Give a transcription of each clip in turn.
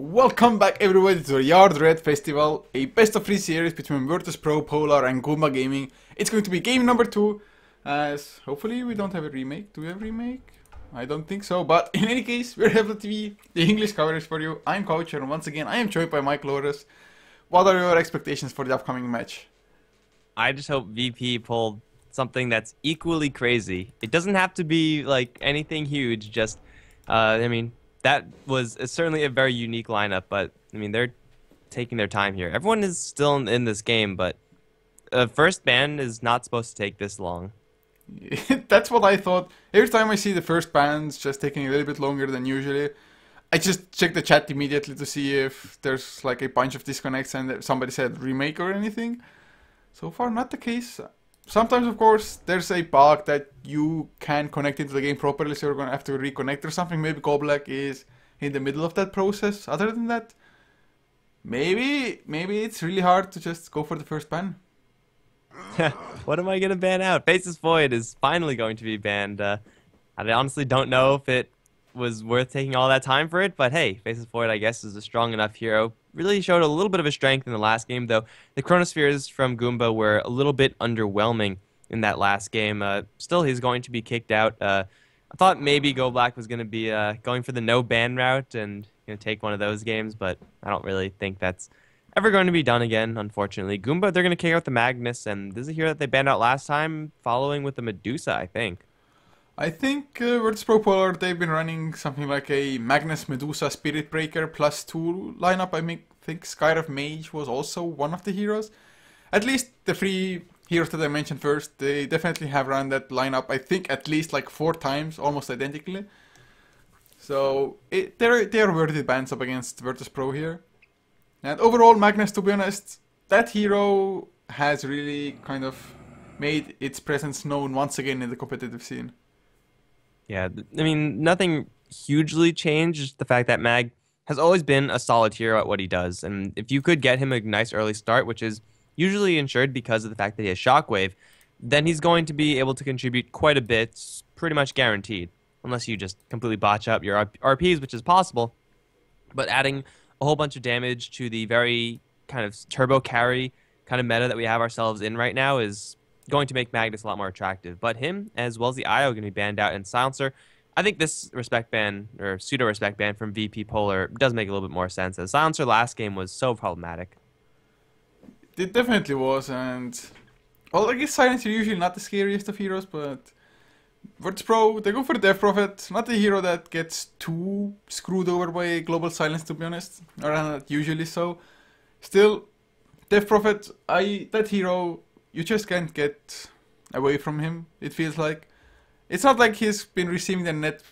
Welcome back everybody to the Yard Red Festival, a best of 3 series between VP.Polar and Goomba Gaming. It's going to be game number 2, as hopefully we don't have a remake. Do we have a remake? I don't think so, but in any case, we're HeflaTV, the English coverage for you. I'm Coach, and once again I am joined by Mike Loris. What are your expectations for the upcoming match? I just hope VP pulled something that's equally crazy. It doesn't have to be like anything huge, just, I mean, that was certainly a very unique lineup, but I mean, they're taking their time here. Everyone is still in this game, but first ban is not supposed to take this long. That's what I thought. Every time I see the first bans just taking a little bit longer than usually, I just check the chat immediately to see if there's like a bunch of disconnects and somebody said remake or anything. So far, not the case. Sometimes, of course, there's a bug that you can connect into the game properly, so you're going to have to reconnect or something. Maybe Goblak is in the middle of that process. Other than that, maybe it's really hard to just go for the first ban. What am I going to ban out? Faceless Void is finally going to be banned. I honestly don't know if it was worth taking all that time for it, but hey, Faceless Void, I guess, is a strong enough hero. Really showed a little bit of a strength in the last game, though. The Chronospheres from Goomba were a little bit underwhelming in that last game. Still, he's going to be kicked out. I thought maybe Goblak was going to be going for the no-ban route and take one of those games, but I don't really think that's ever going to be done again, unfortunately. Goomba, they're going to kick out the Magnus, and this is a hero that they banned out last time, following with the Medusa, I think. I think VP.Polar, they've been running something like a Magnus Medusa Spirit Breaker +2 lineup. I think Skyrev Mage was also one of the heroes. At least the 3 heroes that I mentioned first, they definitely have run that lineup, I think at least like 4 times, almost identically. So they are worthy bans up against Virtus.Pro here. And overall, Magnus, to be honest, that hero has really kind of made its presence known once again in the competitive scene. Yeah, I mean, nothing hugely changed, just the fact that Mag has always been a solid hero at what he does. And if you could get him a nice early start, which is usually ensured because of the fact that he has Shockwave, then he's going to be able to contribute quite a bit, pretty much guaranteed. Unless you just completely botch up your RPs, which is possible. But adding a whole bunch of damage to the very kind of turbo carry kind of meta that we have ourselves in right now is going to make Magnus a lot more attractive. But him, as well as the IO, are going to be banned out. And Silencer, I think this respect ban, or pseudo-respect ban from VP.Polar does make a little bit more sense. As Silencer last game was so problematic. It definitely was, and well, I guess Silencer usually not the scariest of heroes, but VP.Pro, they go for the Death Prophet, not a hero that gets too screwed over by a global silence, to be honest, or not usually so. Still, Death Prophet, that hero, you just can't get away from him, it feels like. It's not like he's been receiving the net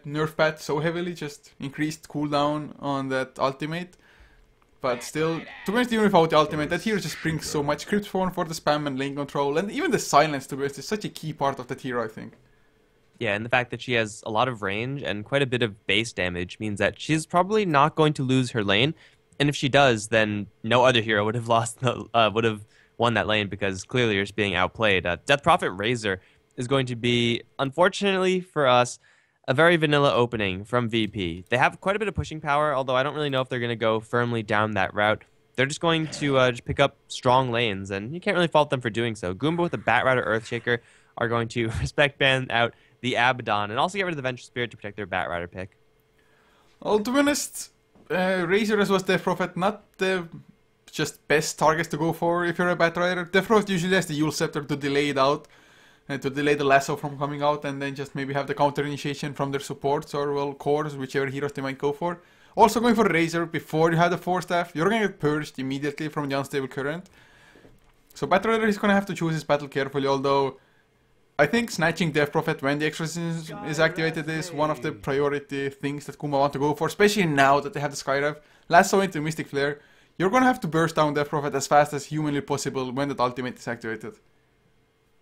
nerf patch so heavily, just increased cooldown on that ultimate. But still, to be honest, even without the ultimate, that hero just brings so much crypt spawn for the spam and lane control, and even the silence, to be honest, is such a key part of that hero, I think. Yeah, and the fact that she has a lot of range and quite a bit of base damage means that she's probably not going to lose her lane. And if she does, then no other hero would have won that lane, because clearly you're just being outplayed. Death Prophet Razor is going to be, unfortunately for us, a very vanilla opening from VP. They have quite a bit of pushing power, although I don't really know if they're going to go firmly down that route. They're just going to just pick up strong lanes, and you can't really fault them for doing so. Goomba with the Batrider Earthshaker are going to respect ban out the Abaddon, and also get rid of the Vengeful Spirit to protect their Batrider pick. Well, to be honest, Razor as well as Death Prophet, not the just best targets to go for if you're a Batrider. Death Prophet usually has the Yule Scepter to delay it out, and to delay the lasso from coming out, and then just maybe have the counter initiation from their supports or, well, cores, whichever heroes they might go for. Also going for Razor before you have the 4-staff, you're gonna get purged immediately from the unstable current. So Batrider is gonna have to choose his battle carefully, although I think snatching Death Prophet when the exorcism is activated is one of the priority things that Goomba want to go for, especially now that they have the Skyrev. Lasso into Mystic Flare, you're gonna have to burst down Death Prophet as fast as humanly possible when that ultimate is activated.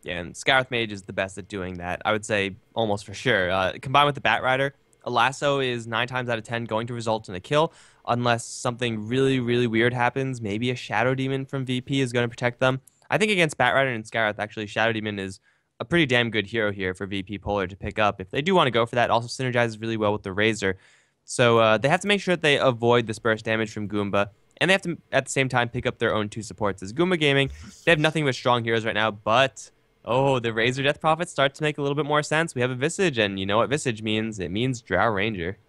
Yeah, and Skyrev Mage is the best at doing that, I would say almost for sure. Combined with the Batrider, a lasso is 9 times out of 10 going to result in a kill, unless something really, really weird happens. Maybe a Shadow Demon from VP is going to protect them. I think against Batrider and Skyrev, actually, Shadow Demon is a pretty damn good hero here for VP.Polar to pick up. If they do want to go for that, it also synergizes really well with the Razor. So they have to make sure that they avoid this burst damage from Goomba. And they have to, at the same time, pick up their own 2 supports. As Goomba Gaming, they have nothing but strong heroes right now, but... Oh, the Razor Death Prophet starts to make a little bit more sense. We have a Visage, and you know what Visage means? It means Drow Ranger.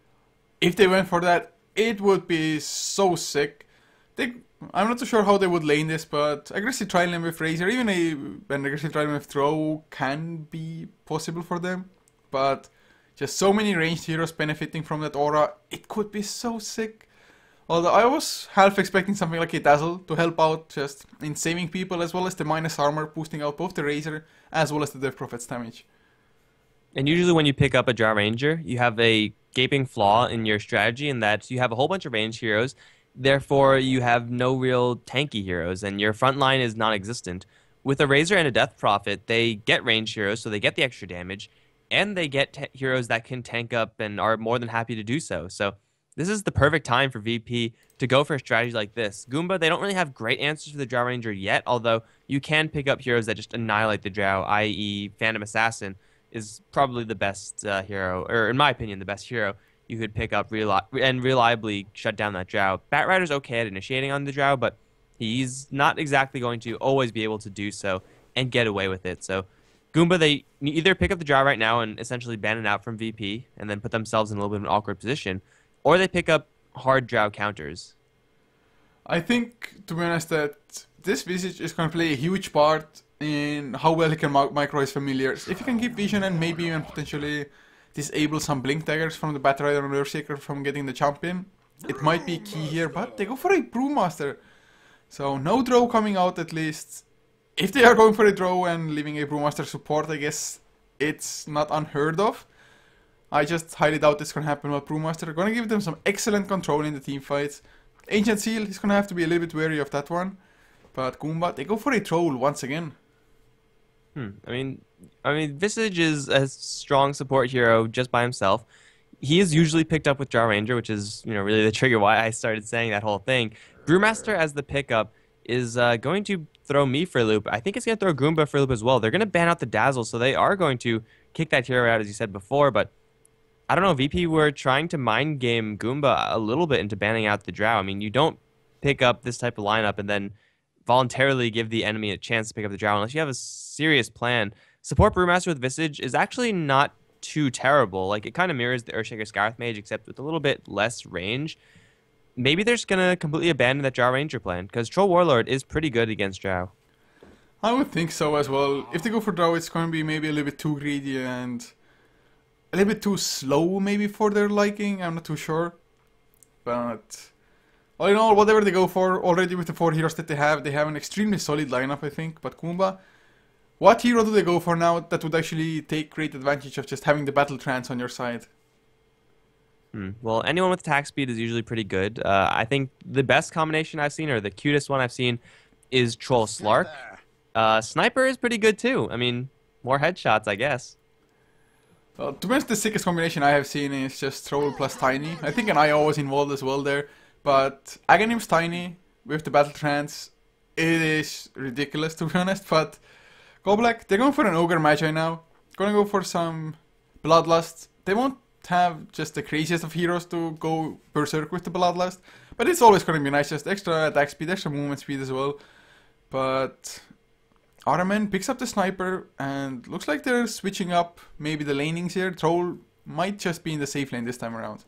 If they went for that, it would be so sick. I'm not too sure how they would lane this, but aggressive trialing with Razor, even an aggressive trialing with Throw can be possible for them. But just so many ranged heroes benefiting from that aura, it could be so sick. Although I was half expecting something like a Dazzle to help out just in saving people, as well as the minus armor boosting out both the Razor as well as the Death Prophet's damage. And usually when you pick up a Drow Ranger, you have a gaping flaw in your strategy in that you have a whole bunch of ranged heroes, therefore you have no real tanky heroes, and your front line is non-existent. With a Razor and a Death Prophet, they get ranged heroes, so they get the extra damage, and they get heroes that can tank up and are more than happy to do so. So this is the perfect time for VP to go for a strategy like this. Goomba, they don't really have great answers for the Drow Ranger yet, although you can pick up heroes that just annihilate the Drow, i.e. Phantom Assassin is probably the best hero, or in my opinion, the best hero you could pick up and reliably shut down that Drow. Batrider's okay at initiating on the Drow, but he's not exactly going to always be able to do so and get away with it. So Goomba, they either pick up the Drow right now and essentially ban it out from VP and then put themselves in a little bit of an awkward position, or they pick up hard Drow counters. I think, to be honest, that this Visage is going to play a huge part in how well he can micro his familiars. If he can keep vision and maybe even potentially disable some blink daggers from the Batrider and Earthshaker from getting the champion, it might be key here, but they go for a Brewmaster. So no draw coming out at least. If they are going for a draw and leaving a Brewmaster support, I guess it's not unheard of. I just highly doubt this can happen with Brewmaster. Gonna give them some excellent control in the team fights. Ancient Seal, he's gonna have to be a little bit wary of that one. But Goomba, they go for a troll once again. I mean, Visage is a strong support hero just by himself. He is usually picked up with Drow Ranger, which is, really the trigger why I started saying that whole thing. Brewmaster as the pickup is going to throw me for a loop. I think it's going to throw Goomba for a loop as well. They're going to ban out the Dazzle, so they are going to kick that hero out, as you said before, but I don't know, VP were trying to mind game Goomba a little bit into banning out the Drow. I mean, you don't pick up this type of lineup and then voluntarily give the enemy a chance to pick up the Drow unless you have a serious plan. Support Brewmaster with Visage is actually not too terrible. Like, it kind of mirrors the Earthshaker Scarith Mage, except with a little bit less range. Maybe they're just going to completely abandon that Drow Ranger plan, because Troll Warlord is pretty good against Drow. I would think so as well. If they go for Drow, it's going to be maybe a little bit too greedy and a little bit too slow maybe for their liking. I'm not too sure. But all in all, whatever they go for, already with the 4 heroes that they have an extremely solid lineup, I think. But Goomba, what hero do they go for now that would actually take great advantage of just having the battle trance on your side? Well, anyone with attack speed is usually pretty good. I think the best combination I've seen, or the cutest one I've seen, is Troll Slark. Sniper is pretty good too. I mean, more headshots, I guess. Well, to be honest, the sickest combination I have seen is just Troll plus Tiny. I think an IO was involved as well there. But Aghanim's Tiny with the battle trance, it is ridiculous to be honest. But Go Black, they're going for an Ogre Magi now. Gonna go for some Bloodlust. They won't have just the craziest of heroes to go berserk with the Bloodlust, but it's always gonna be nice, just extra attack speed, extra movement speed as well. But Araman picks up the Sniper, and looks like they're switching up maybe the lanings here. Troll might just be in the safe lane this time around.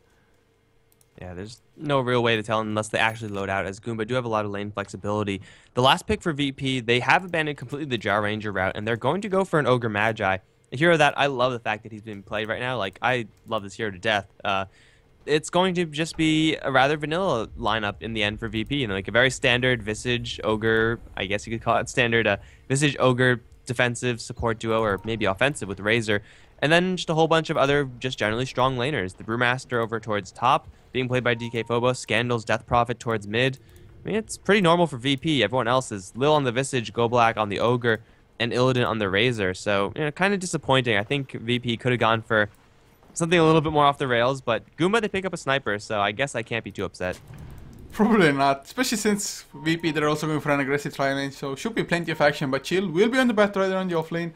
Yeah, there's no real way to tell unless they actually load out, as Goomba do have a lot of lane flexibility. The last pick for VP, they have abandoned completely the Drow Ranger route, and they're going to go for an Ogre Magi. A hero that I love the fact that he's being played right now. Like, I love this hero to death. It's going to just be a rather vanilla lineup in the end for VP. Like a very standard Visage Ogre, I guess you could call it standard Visage Ogre defensive support duo, or maybe offensive with Razor. And then just a whole bunch of other just generally strong laners. The Brewmaster over towards top, being played by DK Phobos. Scandal's Death Prophet towards mid. I mean, it's pretty normal for VP. Everyone else is Lil on the Visage, Go Black on the Ogre, and Illidan on the Razor. So, kind of disappointing. I think VP could have gone for something a little bit more off the rails, but Goomba, they pick up a Sniper, so I guess I can't be too upset. Probably not, especially since VP, they're also going for an aggressive tri-lane, so should be plenty of action. But Chill will be on the Batrider on the offlane.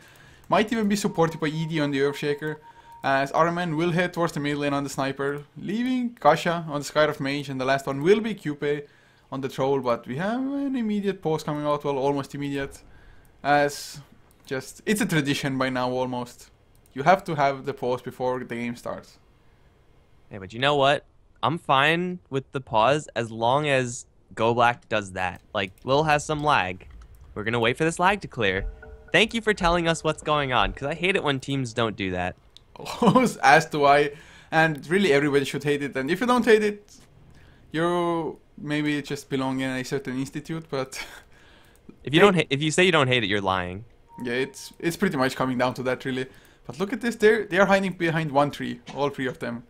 Might even be supported by ED on the Earthshaker. As Arman will head towards the mid lane on the sniper, leaving Kasha on the Skyrift Mage, and the last one will be Cupid on the troll, but we have an immediate pause coming out, well, almost immediate, as just, it's a tradition by now almost. You have to have the pause before the game starts. Hey, but you know what? I'm fine with the pause as long as Go Black does that. Like, Lil has some lag. We're gonna wait for this lag to clear. Thank you for telling us what's going on, because I hate it when teams don't do that. As do I, and really everybody should hate it, and if you don't hate it, you maybe just belong in a certain institute, but if you don't if you say you don't hate it, you're lying. Yeah, it's pretty much coming down to that really. But look at this, they are hiding behind one tree, all three of them.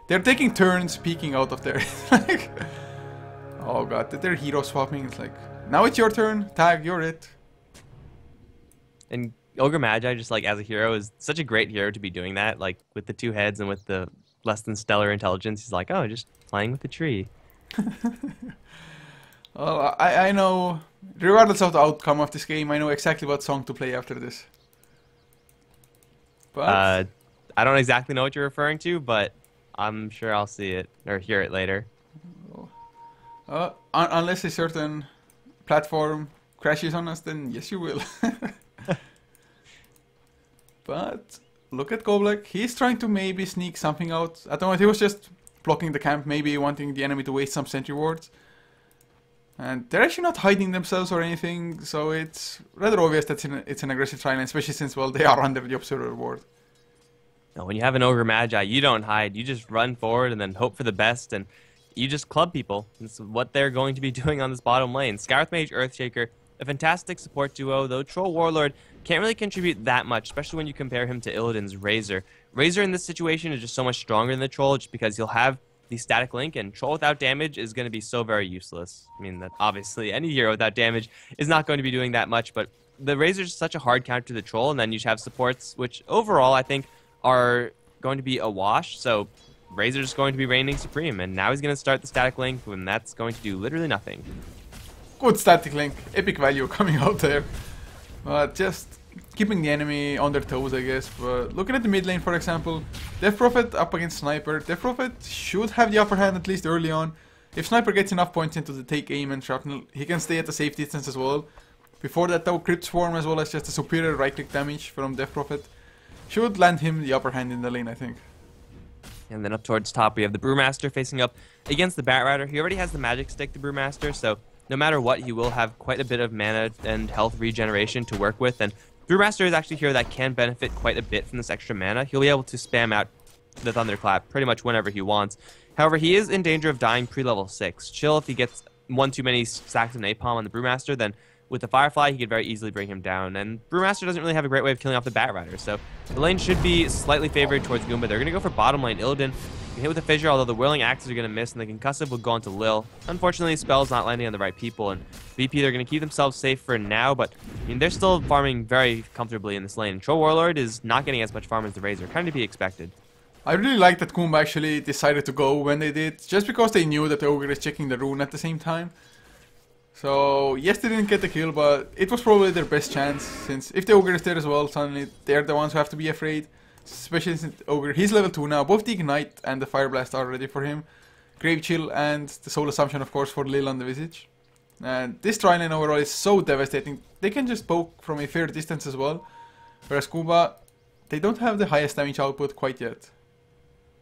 They're taking turns peeking out of there. Like, oh god, they're hero swapping. It's like, now it's your turn, tag, you're it. And Ogre Magi, just like as a hero, is such a great hero to be doing that. Like with the 2 heads and with the less than stellar intelligence, he's like, oh, just playing with the tree. Well, I know, regardless of the outcome of this game, I know exactly what song to play after this. But I don't exactly know what you're referring to, but I'm sure I'll see it or hear it later. Unless a certain platform crashes on us, then yes, you will. But look at Goblek. He's trying to maybe sneak something out. At the moment, he was just blocking the camp, maybe wanting the enemy to waste some sentry wards. And they're actually not hiding themselves or anything, so it's rather obvious that it's an aggressive trial, especially since, well, they are under the observer ward. Now, when you have an Ogre Magi, you don't hide. You just run forward and then hope for the best, and you just club people. That's what they're going to be doing on this bottom lane. Scarith Mage, Earthshaker, a fantastic support duo, though Troll Warlord can't really contribute that much, especially when you compare him to Illidan's Razor. Razor in this situation is just so much stronger than the Troll, just because he'll have the static link, and Troll without damage is going to be so very useless. I mean, that obviously any hero without damage is not going to be doing that much, but the Razor is such a hard counter to the Troll, and then you have supports, which overall I think are going to be a wash, so Razor's going to be reigning supreme, and now he's going to start the static link, and that's going to do literally nothing. Good static link, epic value coming out there. But just keeping the enemy on their toes, I guess. But looking at the mid lane, for example, Death Prophet up against Sniper. Death Prophet should have the upper hand at least early on. If Sniper gets enough points into the take aim and shrapnel, he can stay at a safe distance as well. Before that though, Crypt Swarm as well as just a superior right click damage from Death Prophet should land him the upper hand in the lane, I think. And then up towards top, we have the Brewmaster facing up against the Bat Rider. He already has the magic stick, the Brewmaster, so no matter what, he will have quite a bit of mana and health regeneration to work with. And Brewmaster is actually a hero that can benefit quite a bit from this extra mana. He'll be able to spam out the Thunderclap pretty much whenever he wants. However, he is in danger of dying pre-level 6. Chill, if he gets one too many stacks of Napalm on the Brewmaster, then with the Firefly, he could very easily bring him down. And Brewmaster doesn't really have a great way of killing off the Bat Rider, so the lane should be slightly favored towards Goomba. They're going to go for bottom lane. Illidan can hit with a Fissure, although the Whirling Axes are going to miss, and the Concussive will go onto Lil. Unfortunately, spell's not landing on the right people, and VP, they're going to keep themselves safe for now, but I mean, they're still farming very comfortably in this lane. Troll Warlord is not getting as much farm as the Razor, kind of to be expected. I really like that Goomba actually decided to go when they did, just because they knew that the Ogre is checking the rune at the same time. So, yes, they didn't get the kill, but it was probably their best chance, since if the Ogre is there as well, suddenly they're the ones who have to be afraid. Especially since Ogre, he's level 2 now. Both the Ignite and the Fire Blast are ready for him. Grave Chill and the Soul Assumption, of course, for Lil on the Visage. And this tri-lane overall is so devastating. They can just poke from a fair distance as well. Whereas Goomba, they don't have the highest damage output quite yet.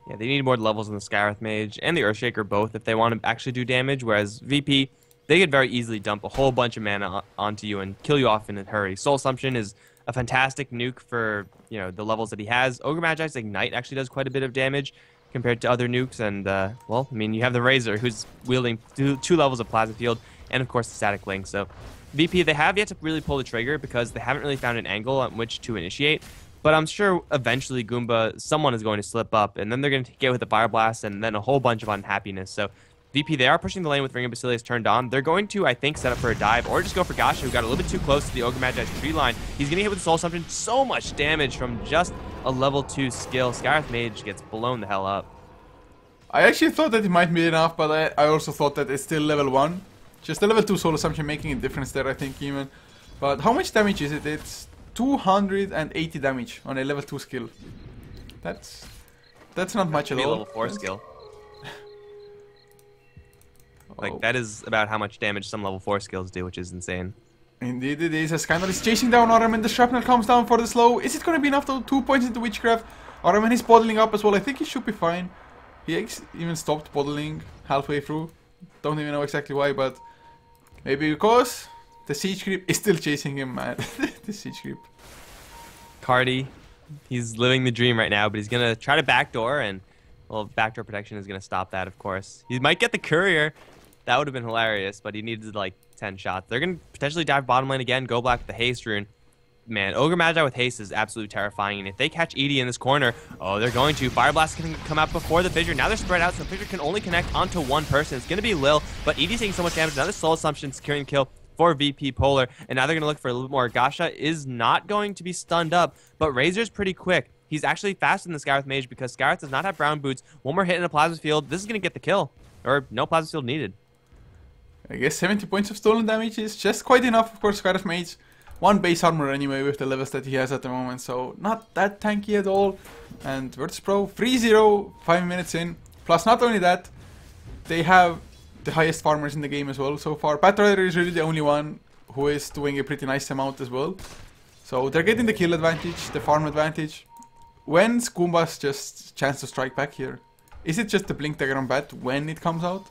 Yeah, they need more levels in the Scarith Mage and the Earthshaker both if they want to actually do damage, whereas VP, they could very easily dump a whole bunch of mana onto you and kill you off in a hurry. Soul Assumption is a fantastic nuke for, you know, the levels that he has. Ogre Magi's Ignite actually does quite a bit of damage compared to other nukes, and, well, I mean, you have the Razor, who's wielding two levels of Plasma Field, and, of course, the Static Link. So, VP, they have yet to really pull the trigger because they haven't really found an angle on which to initiate, but I'm sure eventually Goomba, someone is going to slip up, and then they're going to get with the Fire Blast, and then a whole bunch of unhappiness. So, VP, they are pushing the lane with Ring of Basilius turned on. They're going to, I think, set up for a dive or just go for Gasha, who got a little bit too close to the Ogre Magi's tree line. He's going to hit with the Soul Assumption. So much damage from just a level 2 skill. Scarith Mage gets blown the hell up. I actually thought that it might be enough, but I also thought that it's still level 1. Just the level 2 Soul Assumption making a difference there, I think, even. But how much damage is it? It's 280 damage on a level 2 skill. That's not much at Maybe all. level 4 skill. Like, Oh. that is about how much damage some level 4 skills do, which is insane. Indeed it is, as Skynar is chasing down Araman. The shrapnel comes down for the slow. Is it going to be enough though? 2 points into Witchcraft. Araman is bottling up as well. I think he should be fine. He even stopped bottling halfway through. Don't even know exactly why, but maybe because the siege creep is still chasing him, man. The siege creep. Cardi, he's living the dream right now, but he's going to try to backdoor, and, well, backdoor protection is going to stop that, of course. He might get the courier. That would have been hilarious, but he needed, like, 10 shots. They're going to potentially dive bottom lane again, go black with the haste rune. Man, Ogre Magi with haste is absolutely terrifying, and if they catch Edie in this corner, oh, they're going to. Fire Blast can come out before the Fissure. Now they're spread out, so Fissure can only connect onto one person. It's going to be Lil, but Edie's taking so much damage. Another Soul Assumption securing kill for VP.Polar, and now they're going to look for a little bit more. Gasha is not going to be stunned up, but Razor's pretty quick. He's actually faster than the Scarith Mage because Scarith does not have brown boots. One more hit in a Plasma Field. This is going to get the kill, or no Plasma Field needed. I guess 70 points of stolen damage is just quite enough, of course. Scarif Mage, 1 base armor anyway with the levels that he has at the moment, so not that tanky at all. And Virtus Pro 3-0, 5 minutes in. Plus, not only that, they have the highest farmers in the game as well so far. Batrider is really the only one who is doing a pretty nice amount as well. So they're getting the kill advantage, the farm advantage. When's Goomba's just chance to strike back here? Is it just the Blink Dagger on Bat when it comes out?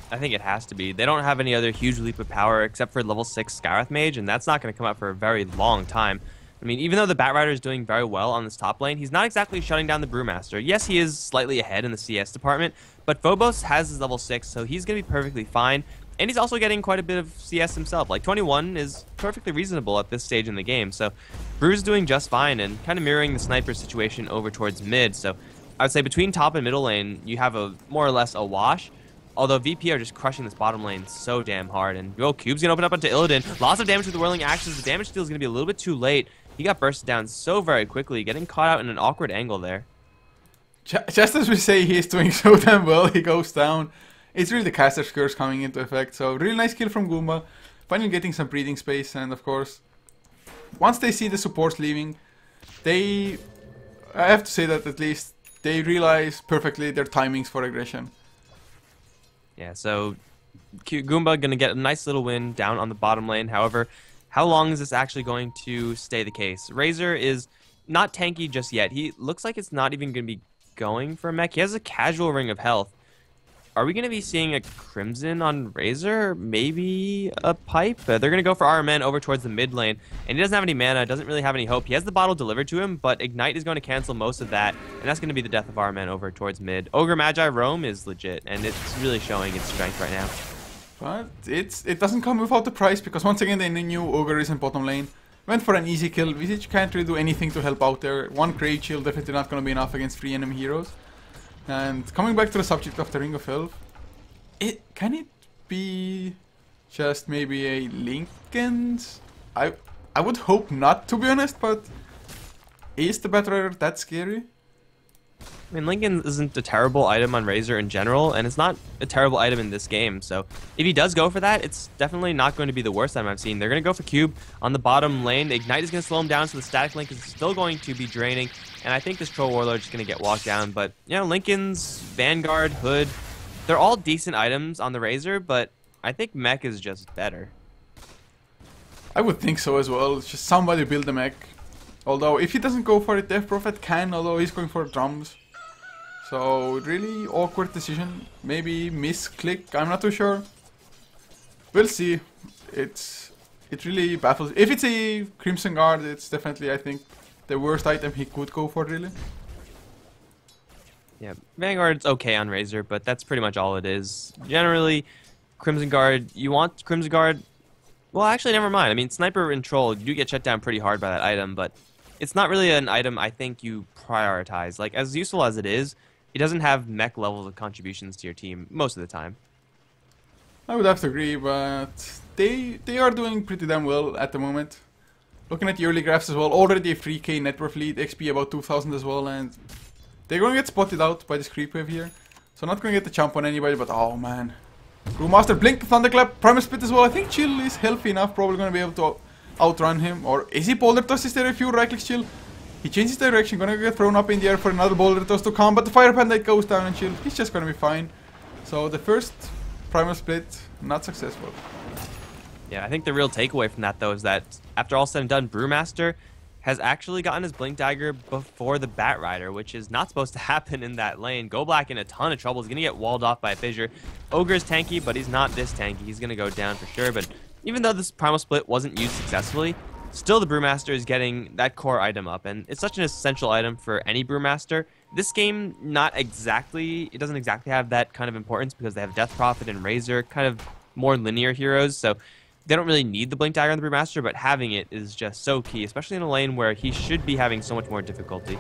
I think it has to be. They don't have any other huge leap of power except for level 6 Scarith Mage, and that's not going to come out for a very long time. I mean, even though the Batrider is doing very well on this top lane, he's not exactly shutting down the Brewmaster. Yes, he is slightly ahead in the CS department, but Phobos has his level 6, so he's going to be perfectly fine. And he's also getting quite a bit of CS himself. Like, 21 is perfectly reasonable at this stage in the game, so Brew's doing just fine and kind of mirroring the sniper situation over towards mid. So I would say between top and middle lane, you have a more or less a wash. Although VP are just crushing this bottom lane so damn hard. And Cube's going to open up onto Illidan. Lots of damage with the Whirling Axes. The damage steal is going to be a little bit too late. He got bursted down so very quickly, getting caught out in an awkward angle there. Just as we say he's doing so damn well, he goes down. It's really the caster's curse coming into effect. So really nice kill from Goomba. Finally getting some breathing space. And of course, once they see the supports leaving, I have to say that at least they realize perfectly their timings for aggression. Yeah, so Goomba going to get a nice little win down on the bottom lane. However, how long is this actually going to stay the case? Razor is not tanky just yet. He looks like it's not even going to be going for a mech. He has a casual ring of health. Are we going to be seeing a Crimson on Razor? Maybe a Pipe? They're going to go for RMN over towards the mid lane. And he doesn't have any mana, doesn't really have any hope. He has the bottle delivered to him, but Ignite is going to cancel most of that. And that's going to be the death of RMN over towards mid. Ogre Magi Roam is legit, and it's really showing its strength right now. But it doesn't come without the price, because once again they knew Ogre is in bottom lane. Went for an easy kill. Visage can't really do anything to help out there. 1 Crate Shield definitely not going to be enough against 3 enemy heroes. And coming back to the subject of the Ring of Health, can it be just maybe a Linken's? I would hope not, to be honest, but is the Batrider that scary? I mean, Lincoln isn't a terrible item on Razor in general, and it's not a terrible item in this game. So if he does go for that, it's definitely not going to be the worst item I've seen. They're going to go for Cube on the bottom lane. Ignite is going to slow him down, so the static link is still going to be draining. And I think this Troll Warlord is going to get walked down. But, you know, Lincoln's, Vanguard, Hood, they're all decent items on the Razor, but I think Mech is just better. I would think so as well. It's just somebody build a mech. Although, if he doesn't go for it, Death Prophet can, although he's going for drums. So, really awkward decision. Maybe misclick, I'm not too sure. We'll see. It really baffles. If it's a Crimson Guard, it's definitely, I think, the worst item he could go for, really. Yeah, Vanguard's okay on Razor, but that's pretty much all it is. Generally, Crimson Guard, you want Crimson Guard... Well, actually, never mind. I mean, Sniper and Troll, you do get shut down pretty hard by that item, but it's not really an item I think you prioritize. Like, as useful as it is, it doesn't have mech levels of contributions to your team most of the time. I would have to agree, but they are doing pretty damn well at the moment. Looking at the early graphs as well, already a 3k net worth lead, XP about 2000 as well, and they're going to get spotted out by this creep wave here. So not going to get the jump on anybody, but oh man. Brewmaster blink the Thunderclap, Primal Spit as well. I think Chill is healthy enough, probably going to be able to outrun him. Or is he Polar Toss? Is there a few right clicks Chill? He changes direction, gonna get thrown up in the air for another boulder toss to come, but the Fire Panda goes down and shield. He's just gonna be fine. So the first primal split, not successful. Yeah, I think the real takeaway from that, though, is that after all said and done, Brewmaster has actually gotten his Blink Dagger before the Bat Rider, which is not supposed to happen in that lane. Go Black in a ton of trouble. He's going to get walled off by a Fissure. Ogre's tanky, but he's not this tanky. He's going to go down for sure. But even though this Primal Split wasn't used successfully, still the Brewmaster is getting that core item up. And it's such an essential item for any Brewmaster. This game, it doesn't exactly have that kind of importance because they have Death Prophet and Razor, kind of more linear heroes. So they don't really need the Blink Dagger on the Brewmaster, but having it is just so key, especially in a lane where he should be having so much more difficulty.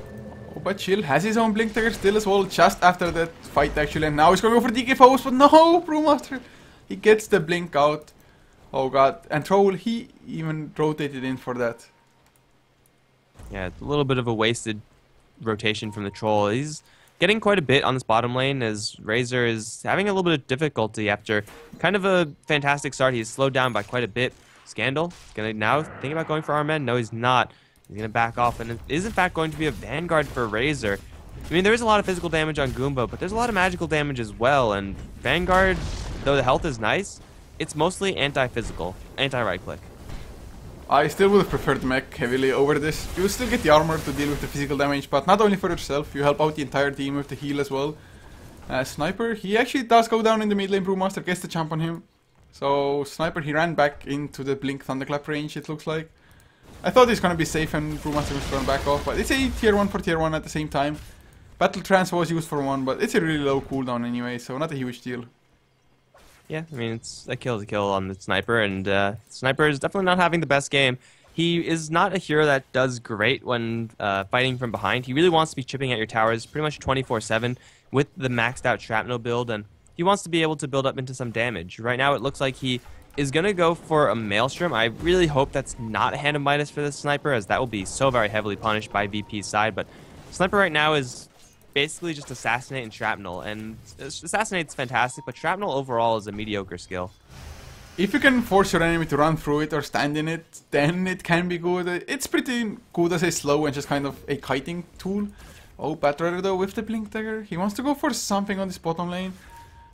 Oh, but Chill has his own Blink Dagger still as well, just after that fight actually, and now he's going to go for DK Focus, but no, Brewmaster, he gets the Blink out. Oh god, and Troll, he even rotated in for that. Yeah, it's a little bit of a wasted rotation from the Troll. He's getting quite a bit on this bottom lane as Razor is having a little bit of difficulty after kind of a fantastic start. He's slowed down by quite a bit. Scandal is going to now think about going for Armen. No, he's not. He's going to back off, and it is in fact going to be a Vanguard for Razor. I mean, there is a lot of physical damage on Goomba, but there's a lot of magical damage as well, and Vanguard, though the health is nice, it's mostly anti-physical, anti-right click. I still would have preferred mech heavily over this. You still get the armor to deal with the physical damage, but not only for yourself, you help out the entire team with the heal as well. Sniper, he actually does go down in the mid lane. Brewmaster gets the jump on him. So Sniper, he ran back into the Blink Thunderclap range, it looks like. I thought he's gonna be safe and Brewmaster was gonna back off, but it's a tier 1 for tier 1 at the same time. Battle Trance was used for 1, but it's a really low cooldown anyway, so not a huge deal. Yeah, I mean, a kill is a kill on the Sniper, and Sniper is definitely not having the best game. He is not a hero that does great when fighting from behind. He really wants to be chipping at your towers pretty much 24/7 with the maxed out Shrapnel build, and he wants to be able to build up into some damage. Right now, it looks like he is going to go for a Maelstrom. I really hope that's not a Hand of Midas for this Sniper, as that will be so very heavily punished by VP's side, but Sniper right now is basically just Assassinate and Shrapnel, and Assassinate's fantastic, but Shrapnel overall is a mediocre skill. If you can force your enemy to run through it or stand in it, then it can be good. It's pretty good as a slow and just kind of a kiting tool. Oh, Batrider though with the Blink Dagger, he wants to go for something on this bottom lane.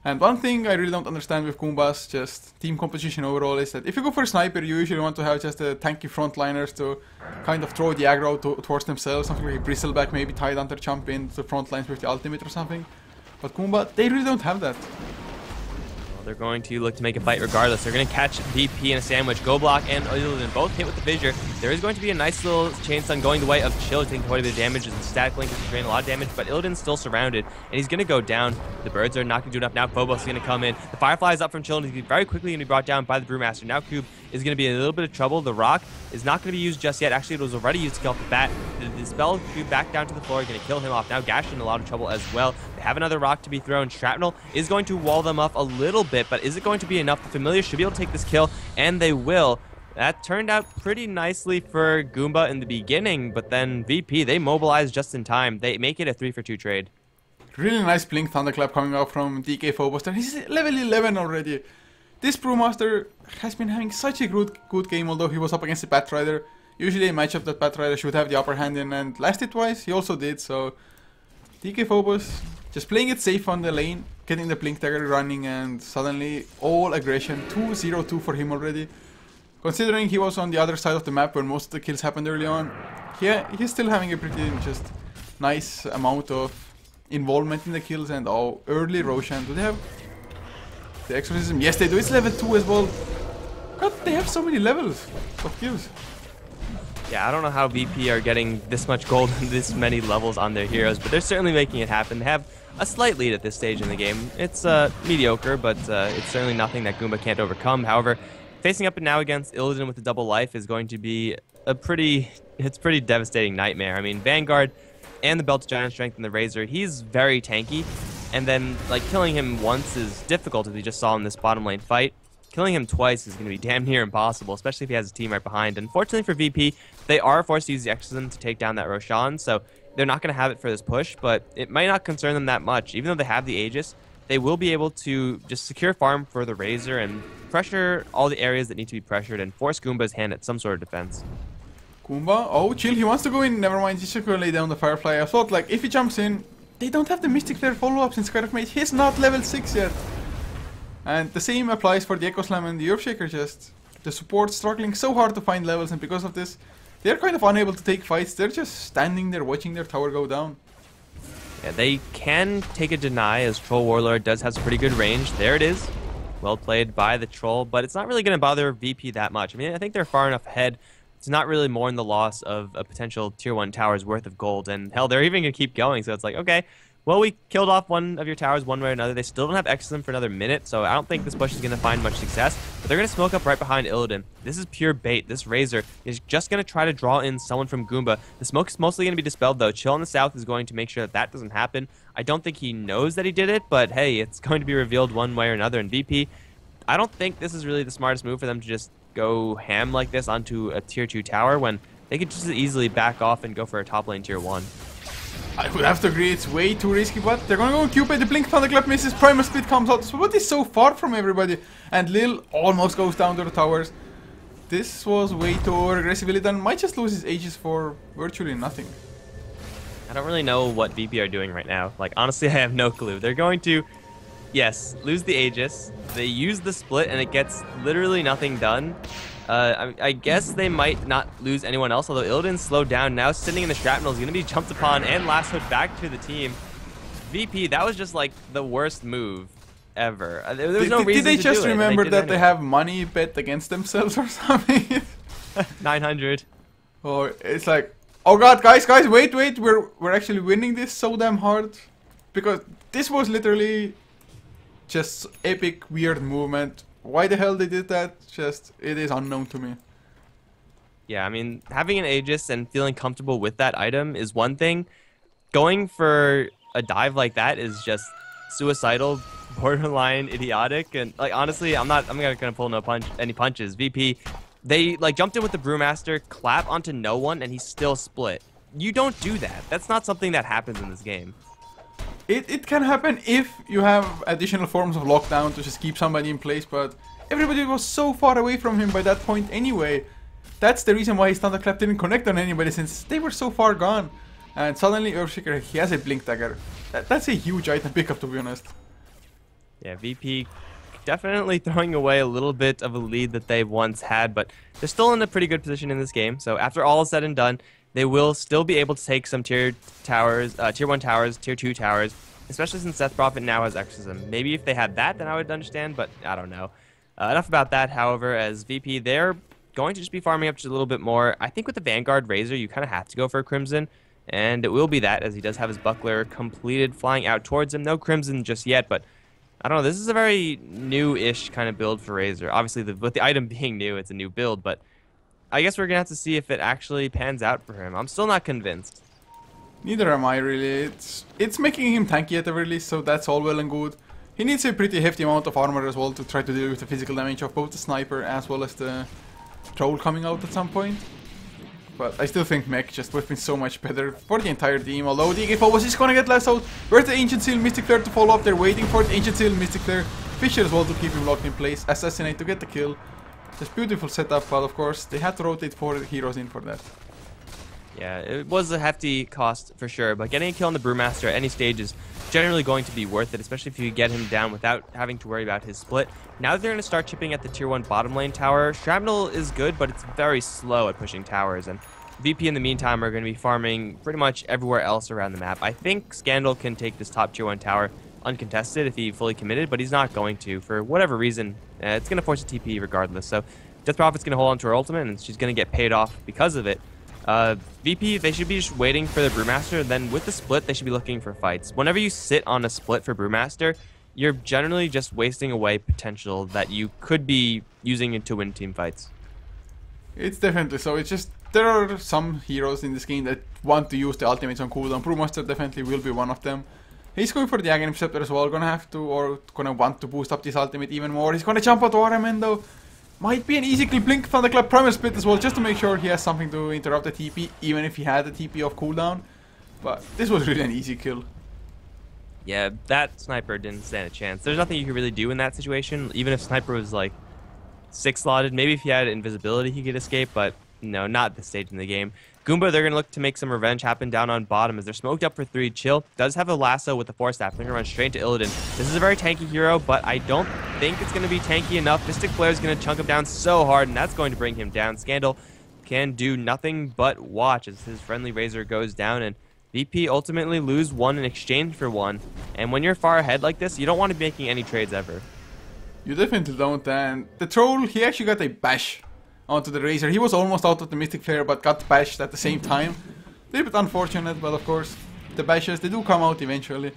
And one thing I really don't understand with Goomba's just team composition overall is that if you go for a Sniper, you usually want to have just a tanky frontliners to kind of throw the aggro towards themselves, something like a Bristleback, maybe Tidehunter jump in to the front lines with the ultimate or something. But Goomba, they really don't have that. They're going to look to make a fight regardless. They're going to catch VP in a sandwich. Goblock and Illidan both hit with the Fissure. There is going to be a nice little chain stun going the way of Chill, taking quite a bit of damage, and Static Link is doing a lot of damage, but Illidan's still surrounded, and he's going to go down. The birds are not going to do enough. Now Phobos is going to come in. The Firefly is up from Chill, and he's very quickly going to be brought down by the Brewmaster. Now Cube is going to be in a little bit of trouble. The Rock is not going to be used just yet. Actually, it was already used to kill off the bat. The Dispel Cube back down to the floor, going to kill him off. Now Gash in a lot of trouble as well. They have another Rock to be thrown. Shrapnel is going to wall them up a little bit, but is it going to be enough? The Familiar should be able to take this kill, and they will. That turned out pretty nicely for Goomba in the beginning, but then VP, they mobilize just in time. They make it a 3-for-2 trade. Really nice Blink Thunderclap coming out from DK Phobos. He's level 11 already. This Brewmaster has been having such a good game, although he was up against the Batrider. Usually a matchup that Batrider should have the upper hand in, and last hit twice, he also did, so DK Phobos just playing it safe on the lane, getting the Blink Dagger running, and suddenly all aggression, 2-0-2 for him already. Considering he was on the other side of the map where most of the kills happened early on, he's still having a pretty just nice amount of involvement in the kills. And oh, early Roshan, do they have the Exorcism? Yes they do, it's level 2 as well. God, they have so many levels of kills. Yeah, I don't know how VP are getting this much gold and this many levels on their heroes, but they're certainly making it happen. They have a slight lead at this stage in the game. It's mediocre, but it's certainly nothing that Goomba can't overcome. However, facing up and now against Illidan with the double life is going to be a pretty devastating nightmare. I mean, Vanguard and the Belt of Giant Strength and the Razor, he's very tanky, and then like killing him once is difficult, as we just saw in this bottom lane fight. Killing him twice is going to be damn near impossible, especially if he has a team right behind. Unfortunately for VP, they are forced to use the Exorcism to take down that Roshan, so they're not going to have it for this push, but it might not concern them that much. Even though they have the Aegis, they will be able to just secure farm for the Razor and pressure all the areas that need to be pressured and force Goomba's hand at some sort of defense. Goomba. Oh, chill. He wants to go in. Never mind. He's just going to lay down the Firefly. I thought, like, if he jumps in, they don't have the Mystic Flare follow-up since Scarlet Mage. He's not level 6 yet. And the same applies for the Echo Slam and the Earthshaker. Just the support struggling so hard to find levels, and because of this, they're kind of unable to take fights. They're just standing there watching their tower go down. Yeah, they can take a deny, as Troll Warlord does have some pretty good range. There it is. Well played by the Troll, but it's not really going to bother VP that much. I mean, I think they're far enough ahead. It's not really mourn the loss of a potential tier 1 tower's worth of gold. And hell, they're even going to keep going. So it's like, okay, well, we killed off one of your towers one way or another. They still don't have Exorcism for another minute, so I don't think this push is going to find much success. But they're going to smoke up right behind Illidan. This is pure bait. This Razor is just going to try to draw in someone from Goomba. The smoke is mostly going to be dispelled, though. Chill on the south is going to make sure that that doesn't happen. I don't think he knows that he did it, but hey, it's going to be revealed one way or another. And VP, I don't think this is really the smartest move for them to just go ham like this onto a tier 2 tower when they could just as easily back off and go for a top lane tier 1. I would have to agree, it's way too risky, but they're gonna go Cupid, the Blink Thunderclap misses, Primal Split comes out, so what is so far from everybody, and Lil almost goes down to the towers. This was way too over-aggressive. Illidan might just lose his Aegis for virtually nothing. I don't really know what VP are doing right now. Like, honestly, I have no clue. They're going to, yes, lose the Aegis. They use the split, and it gets literally nothing done. I guess they might not lose anyone else, although Illidan's slowed down. Now sitting in the shrapnel is going to be jumped upon and lassoed back to the team. VP, that was just like the worst move ever. There was no reason to do it. Did they just remember that they anyway. have money bet against themselves or something? 900. Or it's like, oh god, guys, wait, we're actually winning this so damn hard. Because this was literally just epic, weird movement. Why the hell they did that? Just, it is unknown to me. Yeah, I mean, having an Aegis and feeling comfortable with that item is one thing. Going for a dive like that is just suicidal, borderline idiotic, and like honestly, I'm not gonna pull any punches. VP, they like jumped in with the Brewmaster, clap onto no one, and he still split. You don't do that. That's not something that happens in this game. It can happen if you have additional forms of lockdown to just keep somebody in place, but everybody was so far away from him by that point anyway. That's the reason why his Thunderclap didn't connect on anybody, since they were so far gone. And suddenly Earthshaker, he has a Blink Dagger. That's a huge item pickup, to be honest. Yeah, VP definitely throwing away a little bit of a lead that they once had, but they're still in a pretty good position in this game. So after all is said and done, they will still be able to take some tier 1 towers, tier 2 towers, especially since Death Prophet now has Exorcism. Maybe if they had that, then I would understand, but I don't know. Enough about that, however, as VP, they're going to just be farming up just a little bit more. I think with the Vanguard Razor, you kind of have to go for a Crimson, and it will be that, as he does have his Buckler completed, flying out towards him. No Crimson just yet, but I don't know. This is a very new-ish kind of build for Razor. Obviously, with the item being new, it's a new build, but I guess we're going to have to see if it actually pans out for him. I'm still not convinced. Neither am I, really. It's making him tanky at the very least, so that's all well and good. He needs a pretty hefty amount of armor as well to try to deal with the physical damage of both the Sniper as well as the Troll coming out at some point. But I still think Mech just would have been so much better for the entire team, although the EK4 was just going to get lassoed. Where's the Ancient Seal, Mystic Flare to follow up? They're waiting for the Ancient Seal, Mystic Flare, Fisher as well to keep him locked in place, Assassinate to get the kill. Just beautiful setup, but of course they had to rotate 4 heroes in for that. Yeah, it was a hefty cost for sure, but getting a kill on the Brewmaster at any stage is generally going to be worth it, especially if you get him down without having to worry about his split. Now that they're going to start chipping at the tier 1 bottom lane tower, Shrapnel is good, but it's very slow at pushing towers, and VP in the meantime are going to be farming pretty much everywhere else around the map. I think Scandal can take this top tier 1 tower uncontested if he fully committed, but he's not going to for whatever reason. It's going to force a TP regardless, so Death Prophet's going to hold on to her ultimate, and she's going to get paid off because of it. VP, they should be just waiting for the Brewmaster, and then with the split, they should be looking for fights. Whenever you sit on a split for Brewmaster, you're generally just wasting away potential that you could be using to win team fights. It's definitely so. It's just, there are some heroes in this game that want to use the ultimates on cooldown. Brewmaster definitely will be one of them. He's going for the Aghanim Scepter as well, gonna have to, or gonna want to boost up this ultimate even more. He's gonna jump out to Aramen though. Might be an easy kill. Blink Thunderclap Primal Split as well, just to make sure he has something to interrupt the TP, even if he had the TP off cooldown. But this was really an easy kill. Yeah, that Sniper didn't stand a chance. There's nothing you could really do in that situation, even if Sniper was like 6 slotted. Maybe if he had invisibility he could escape, but No, not at this stage in the game. Goomba, they're going to look to make some revenge happen down on bottom as they're smoked up for 3. Chill does have a lasso with the Force Staff. They're going to run straight to Illidan. This is a very tanky hero, but I don't think it's going to be tanky enough. Mystic Flare is going to chunk him down so hard, and that's going to bring him down. Scandal can do nothing but watch as his friendly Razor goes down, and VP ultimately lose 1 in exchange for 1. And when you're far ahead like this, you don't want to be making any trades ever. You definitely don't, and the troll, he actually got a bash onto the Razor. He was almost out of the Mystic Flare, but got bashed at the same time. A little bit unfortunate, but of course, the bashes, they do come out eventually.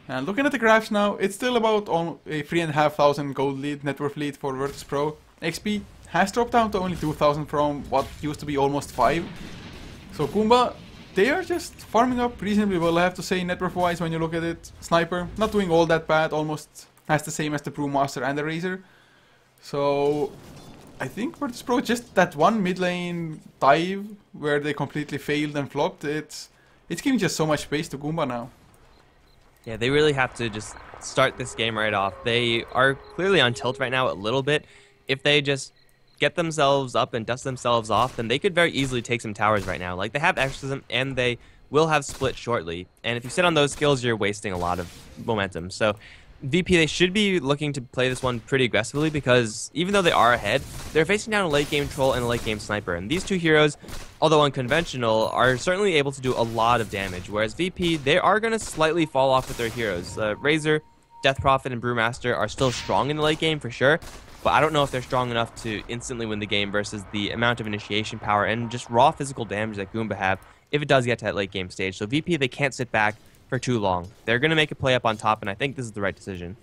And looking at the graphs now, it's still about a 3,500 gold lead, net worth lead for Virtus Pro. XP has dropped down to only 2,000 from what used to be almost 5. So Goomba, they are just farming up reasonably well, I have to say, net worth wise when you look at it. Sniper, not doing all that bad, almost as the same as the Brewmaster and the Razor. So I think Virtus Pro, just that one mid lane dive where they completely failed and flopped, it's giving just so much space to Goomba now. Yeah, they really have to just start this game right off. They are clearly on tilt right now a little bit. If they just get themselves up and dust themselves off, then they could very easily take some towers right now. Like, they have Exorcism and they will have Split shortly. And if you sit on those skills, you're wasting a lot of momentum. So VP, they should be looking to play this one pretty aggressively because even though they are ahead, they're facing down a late game troll and a late game sniper. And these two heroes, although unconventional, are certainly able to do a lot of damage. Whereas VP, they are going to slightly fall off with their heroes. Razor, Death Prophet, and Brewmaster are still strong in the late game for sure. But I don't know if they're strong enough to instantly win the game versus the amount of initiation power and just raw physical damage that Goomba have if it does get to that late game stage. So VP, they can't sit back for too long. They're going to make a play up on top, and I think this is the right decision.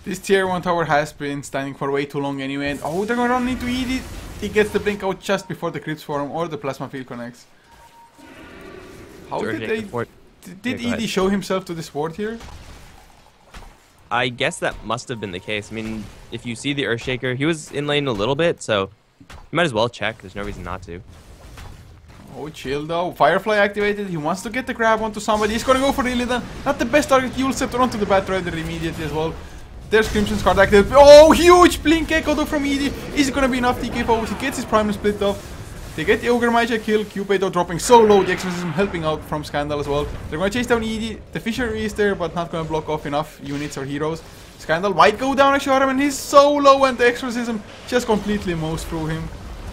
This tier 1 tower has been standing for way too long anyway, and oh, they're going to run into Edie. He gets the blink out just before the Crypt Swarm or the Plasma Field connects. How did they... Did Edie show himself to this ward here? I guess that must have been the case. I mean, if you see the Earthshaker, he was in lane a little bit, so you might as well check. There's no reason not to. Oh, chill though. Firefly activated. He wants to get the grab onto somebody. He's gonna go for Illidan. Not the best target. You'll set onto the Batrider immediately as well. There's Crimson's card active. Oh, huge Blink Echo though from Edie. Is it gonna be enough TK focus? He gets his Primal split off. They get the Ogre Magi kill. Cupid though dropping so low. The Exorcism helping out from Scandal as well. They're gonna chase down Edie. The Fisher is there, but not gonna block off enough units or heroes. Scandal might go down actually, and he's so low, and the Exorcism just completely mows through him.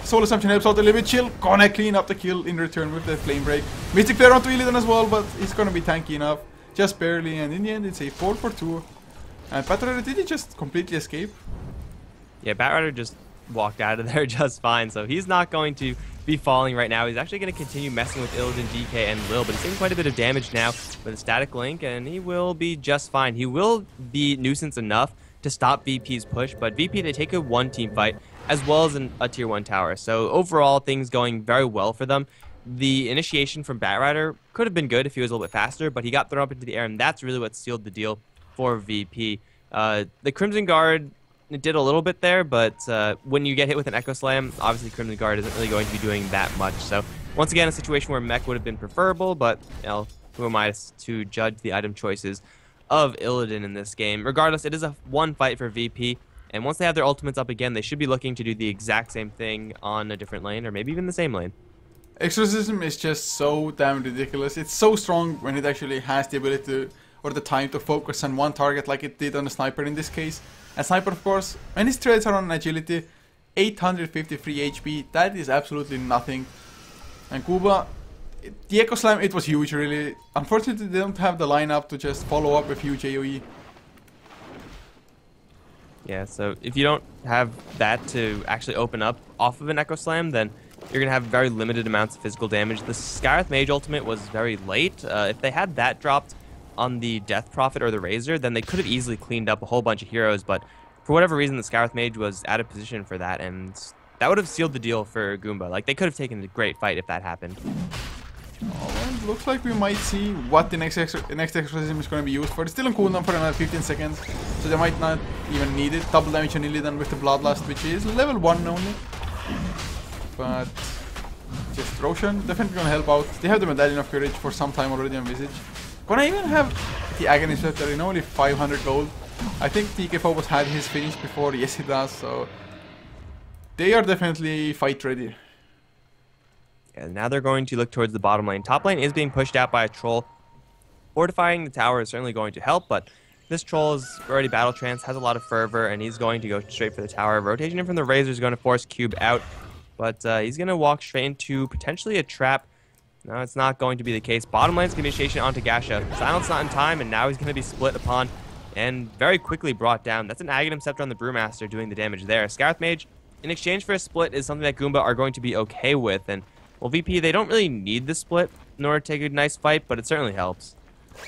Soul Assumption helps out a little bit. Chill gonna clean up the kill in return with the Flame Break. Mystic Flare onto Illidan as well, but he's gonna be tanky enough. Just barely, and in the end it's a 4 for 2. And Batrider, did he just completely escape? Yeah, Batrider just walked out of there just fine, so he's not going to be falling right now. He's actually going to continue messing with Illidan, DK, and Lil, but he's taking quite a bit of damage now with a Static Link, and he will be just fine. He will be nuisance enough to stop VP's push, but VP, they take a 1-team fight as well as a tier 1 tower. So overall, things going very well for them. The initiation from Batrider could have been good if he was a little bit faster, but he got thrown up into the air, and that's really what sealed the deal for VP. The Crimson Guard did a little bit there, but when you get hit with an Echo Slam, obviously Crimson Guard isn't really going to be doing that much. So once again, a situation where mech would have been preferable, but you know, who am I to judge the item choices of Illidan in this game? Regardless, it is a 1 fight for VP, and once they have their ultimates up again, they should be looking to do the exact same thing on a different lane, or maybe even the same lane. Exorcism is just so damn ridiculous. It's so strong when it actually has the ability to, or the time to focus on one target like it did on the Sniper in this case. And Sniper, of course, when his trades are on agility, 853 HP, that is absolutely nothing. And Goomba, the Echo Slam, it was huge really. Unfortunately, they don't have the lineup to just follow up a huge AoE. Yeah, so if you don't have that to actually open up off of an Echo Slam, then you're going to have very limited amounts of physical damage. The Skywrath Mage ultimate was very late. If they had that dropped on the Death Prophet or the Razor, then they could have easily cleaned up a whole bunch of heroes, but for whatever reason, the Skywrath Mage was out of position for that, and that would have sealed the deal for Goomba. Like, they could have taken a great fight if that happened. Oh, it looks like we might see what the next Exorcism is going to be used for. It's still on cooldown for another 15 seconds, so they might not even need it. Double damage on Illidan with the Bloodlust, which is level 1 only. But just Roshan, definitely going to help out. They have the Medallion of Courage for some time already on Visage. Gonna even have the Agony Scepter in only 500 gold. I think TK Phobos had his finish before. Yes, he does. So they are definitely fight ready. And now they're going to look towards the bottom lane. Top lane is being pushed out by a troll. Fortifying the tower is certainly going to help, but this troll is already battle trance, has a lot of fervor, and he's going to go straight for the tower. Rotation in from the Razor is going to force Cube out, but he's going to walk straight into potentially a trap. No, it's not going to be the case. Bottom lane's going to be initiation onto Gasha. Silence not in time, and now he's going to be split upon and very quickly brought down. That's an Aghanim Scepter on the Brewmaster doing the damage there. Scarith Mage, in exchange for a split, is something that Goomba are going to be okay with, and well, VP, they don't really need the split in order to take a nice fight, but it certainly helps.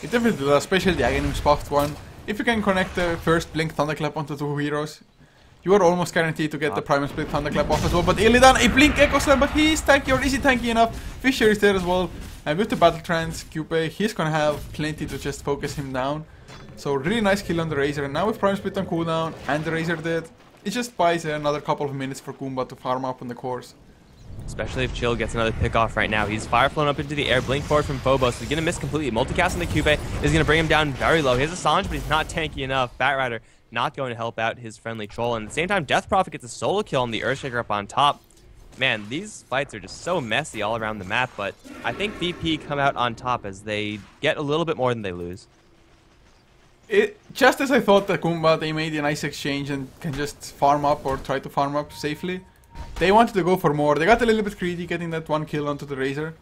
It definitely does, especially the Aghanim spot one. If you can connect the first Blink Thunderclap onto 2 heroes, you are almost guaranteed to get the Primal Split Thunderclap off as well. But Illidan, a Blink Echo Slam, but he is tanky, or is he tanky enough? Fisher is there as well, and with the Battle Trance, Cupid, he's gonna have plenty to just focus him down. So really nice kill on the Razor, and now with Primal Split on cooldown, and the Razor dead, it just buys another couple of minutes for Goomba to farm up on the cores. Especially if Chill gets another pick off right now. He's fire flown up into the air, blink forward from Phobos. He's going to miss completely. Multicast on the Cube is going to bring him down very low. He has a Sange, but he's not tanky enough. Batrider not going to help out his friendly troll. And at the same time, Death Prophet gets a solo kill on the Earthshaker up on top. Man, these fights are just so messy all around the map, but I think VP come out on top as they get a little bit more than they lose. Just as I thought that Goomba, they made a nice exchange and can just farm up or try to farm up safely. They wanted to go for more. They got a little bit greedy getting that 1 kill onto the Razor.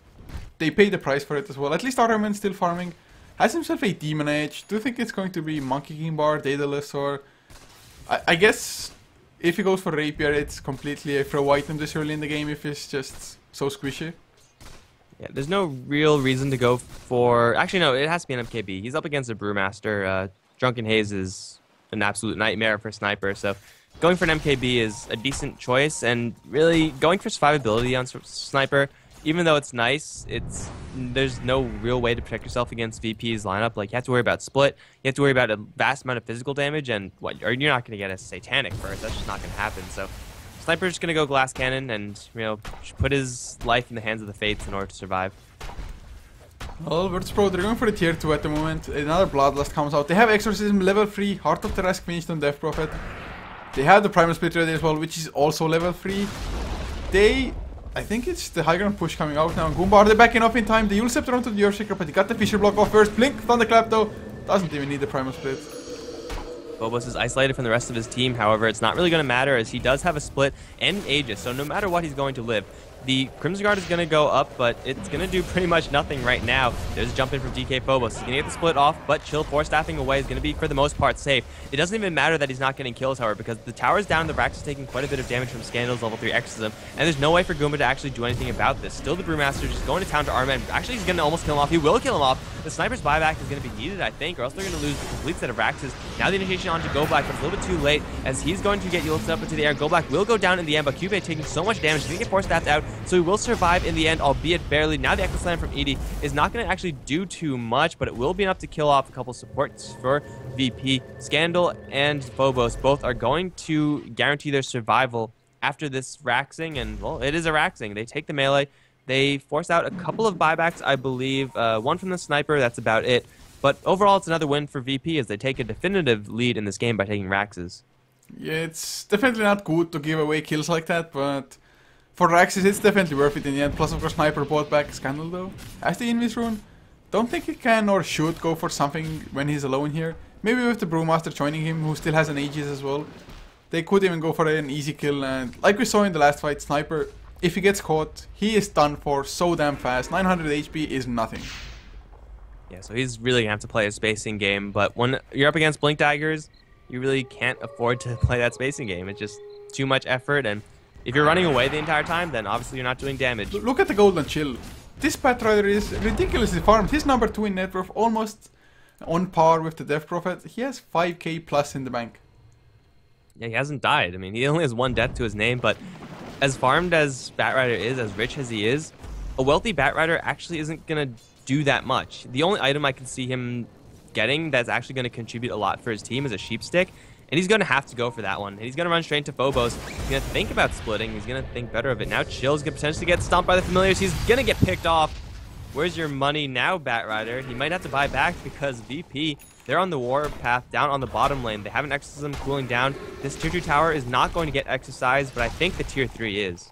They paid the price for it as well. At least Arterman's still farming. Has himself a Demon Edge. Do you think it's going to be Monkey King Bar, Daedalus, or... I guess if he goes for Rapier, it's completely a throw item this early in the game if it's just so squishy. Yeah, there's no real reason to go for... Actually, no, it has to be an MKB. He's up against a Brewmaster. Drunken Haze is an absolute nightmare for Sniper, so... Going for an MKB is a decent choice, and really going for survivability on Sniper, even though it's nice, there's no real way to protect yourself against VP's lineup. Like, you have to worry about split, you have to worry about a vast amount of physical damage, and you're not going to get a Satanic first. That's just not going to happen. So Sniper's just going to go Glass Cannon and, put his life in the hands of the Fates in order to survive. Well, Virtus.Pro, they're going for the tier 2 at the moment. Another Bloodlust comes out. They have Exorcism, level 3, Heart of the Rask finished on Death Prophet. They have the Primal Split ready as well, which is also level 3. I think it's the high ground push coming out now. Goomba, are they backing up in time? The Yule Scepter onto the Earthshaker, but he got the Fisher block off first. Blink, Thunderclap though, doesn't even need the Primal Split. Phobos is isolated from the rest of his team, however, it's not really going to matter as he does have a split and an Aegis, so no matter what, he's going to live. The Crimson Guard is going to go up, but it's going to do pretty much nothing right now. There's a jump in from DK Phobos. He's going to get the split off, but Chill 4-staffing away is going to be, for the most part, safe. It doesn't even matter that he's not getting kills, however, because the tower's down, the Rax is taking quite a bit of damage from Scandal's level 3 Exorcism, and there's no way for Goomba to actually do anything about this. Still, the Brewmaster just going to town to Armand. Actually, he's going to almost kill him off. He will kill him off. The Sniper's buyback is going to be needed, I think, or else they're going to lose the complete set of Raxes. Now the initiation onto Go Black, but it's a little bit too late, as he's going to get yielded up into the air. Go Black will go down in the end, but Cube taking so much damage. He's going to get 4-staffed out, so he will survive in the end, albeit barely. Now the Echo Slam from Edie is not going to actually do too much, but it will be enough to kill off a couple supports for VP. Scandal and Phobos both are going to guarantee their survival after this Raxing, and, well, it is a Raxing. They take the melee. They force out a couple of buybacks, I believe. One from the Sniper, that's about it. But overall, it's another win for VP as they take a definitive lead in this game by taking Raxes. Yeah, it's definitely not good to give away kills like that, but for Raxes, it's definitely worth it in the end. Plus, of course, Sniper bought back Scandal, though. As the Invis rune, don't think he can or should go for something when he's alone here. Maybe with the Brewmaster joining him, who still has an Aegis as well. They could even go for an easy kill, and like we saw in the last fight, Sniper, if he gets caught, he is done for so damn fast. 900 HP is nothing. Yeah, so he's really going to have to play a spacing game, but when you're up against Blink Daggers, you really can't afford to play that spacing game. It's just too much effort, and if you're running away the entire time, then obviously you're not doing damage. Look at the Golden Chill. This Batrider is ridiculously farmed. He's number 2 in net worth, almost on par with the Death Prophet. He has 5k plus in the bank. Yeah, he hasn't died. I mean, he only has 1 death to his name, but as farmed as Batrider is, as rich as he is, a wealthy Batrider actually isn't going to do that much. The only item I can see him getting that's actually going to contribute a lot for his team is a Sheep Stick, and he's going to have to go for that one. And he's going to run straight into Phobos. He's going to think about splitting. He's going to think better of it. Now Chill's going to potentially get stomped by the Familiars. He's going to get picked off. Where's your money now, Batrider? He might have to buy back because VP, they're on the war path down on the bottom lane. They have an Exorcism cooling down. This tier 2 tower is not going to get exercised, but I think the tier 3 is.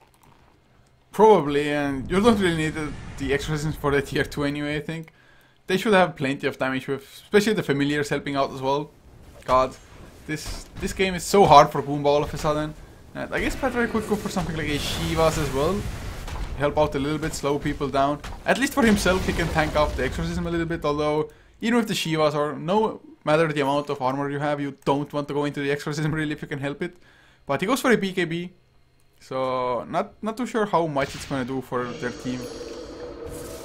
Probably, and you don't really need the exorcisms for the tier 2 anyway, I think. They should have plenty of damage with, especially the familiars helping out as well. God, this game is so hard for Goomba all of a sudden. And I guess Petra could go for something like a Shivas as well. Help out a little bit, slow people down. At least for himself, he can tank out the exorcism a little bit, although even with the Shivas, or no matter the amount of armor you have, you don't want to go into the exorcism really if you can help it. But he goes for a BKB. So, not too sure how much it's going to do for their team.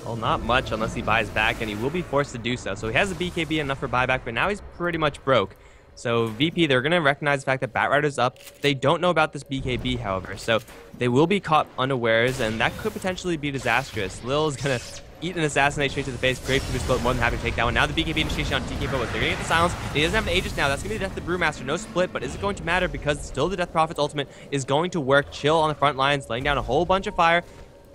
Well, not much unless he buys back, and he will be forced to do so. So he has a BKB enough for buyback, but now he's pretty much broke. So VP, they're going to recognize the fact that Batrider's up. They don't know about this BKB, however, so they will be caught unawares, and that could potentially be disastrous. Lil is going to eat an assassinate straight to the face. Great for Split, more than happy to take that one. Now the BKB initiation on TK Pro, they're going to get the silence. He doesn't have the Aegis now. That's going to be the death of the Brewmaster. No split, but is it going to matter? Because still the Death Prophet's ultimate is going to work. Chill on the front lines, laying down a whole bunch of fire.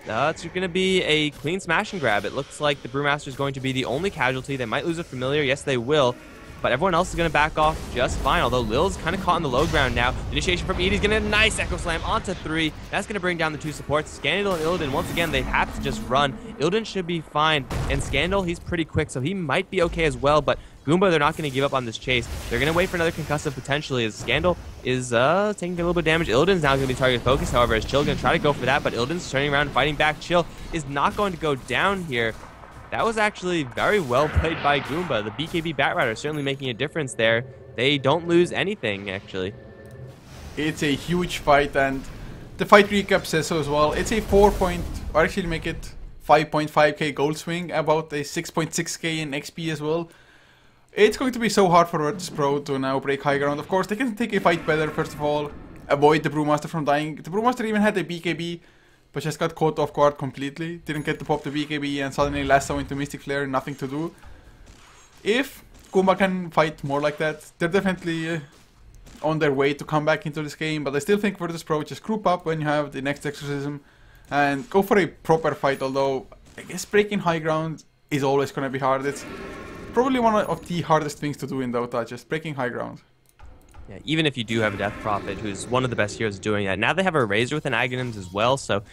It's going to be a clean smash and grab. It looks like the Brewmaster is going to be the only casualty. They might lose a familiar. Yes, they will. But everyone else is going to back off just fine, although Lil's kind of caught on the low ground now. Initiation from Edie's going to get a nice Echo Slam onto 3. That's going to bring down the 2 supports. Scandal and Illidan, once again, they have to just run. Illidan should be fine, and Scandal, he's pretty quick, so he might be okay as well, but Goomba, they're not going to give up on this chase. They're going to wait for another concussive potentially, as Scandal is taking a little bit of damage. Illidan's now going to be target focused, however, as Chill going to try to go for that, but Illidan's turning around and fighting back. Chill is not going to go down here. That was actually very well played by Goomba. The BKB Batrider certainly making a difference there. They don't lose anything, actually. It's a huge fight, and the fight recap says so as well. It's a 4 point, or actually make it 5.5k gold swing, about a 6.6k in XP as well. It's going to be so hard for Virtus.Pro to now break high ground. Of course, they can take a fight better, first of all. Avoid the Brewmaster from dying. The Brewmaster even had a BKB, but just got caught off guard completely. Didn't get to pop the BKB and suddenly lasso into Mystic Flare, nothing to do. If Goomba can fight more like that, they're definitely on their way to come back into this game. But I still think Virtus.Pro just group up when you have the next exorcism and go for a proper fight. Although I guess breaking high ground is always going to be hard. It's probably one of the hardest things to do in Dota, just breaking high ground. Yeah, even if you do have a Death Prophet, who's one of the best heroes doing that. Now they have a Razor with an Aghanims as well, so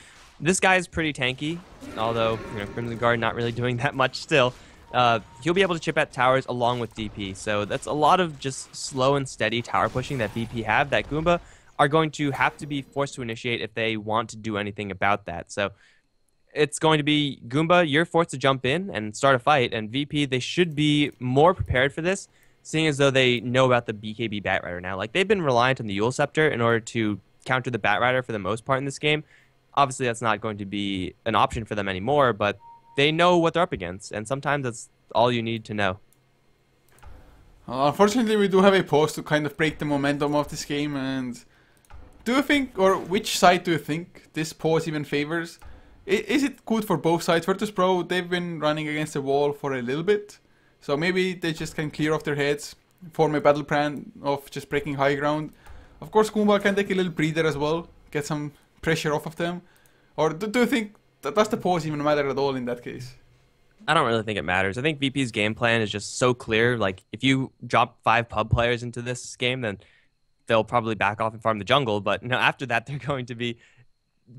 this guy is pretty tanky, although, you know, Crimson Guard not really doing that much still. He'll be able to chip at towers along with DP, so that's a lot of just slow and steady tower pushing that VP have that Goomba are going to have to be forced to initiate if they want to do anything about that. So it's going to be Goomba, you're forced to jump in and start a fight, and VP, they should be more prepared for this, seeing as though they know about the BKB Batrider now. Like, they've been reliant on the Yule Scepter in order to counter the Batrider for the most part in this game. Obviously, that's not going to be an option for them anymore, but they know what they're up against, and sometimes that's all you need to know. Unfortunately, we do have a pause to kind of break the momentum of this game, and do you think, or which side do you think this pause even favors? Is it good for both sides? Virtus.Pro, they've been running against the wall for a little bit, so maybe they just can clear off their heads, form a battle plan of just breaking high ground. Of course, Goomba can take a little breather as well, get some pressure off of them. Or do you think that does the pause even matter at all in that case? I don't really think it matters. I think VP's game plan is just so clear. Like, if you drop 5 pub players into this game, then they'll probably back off and farm the jungle. But no, after that, they're going to be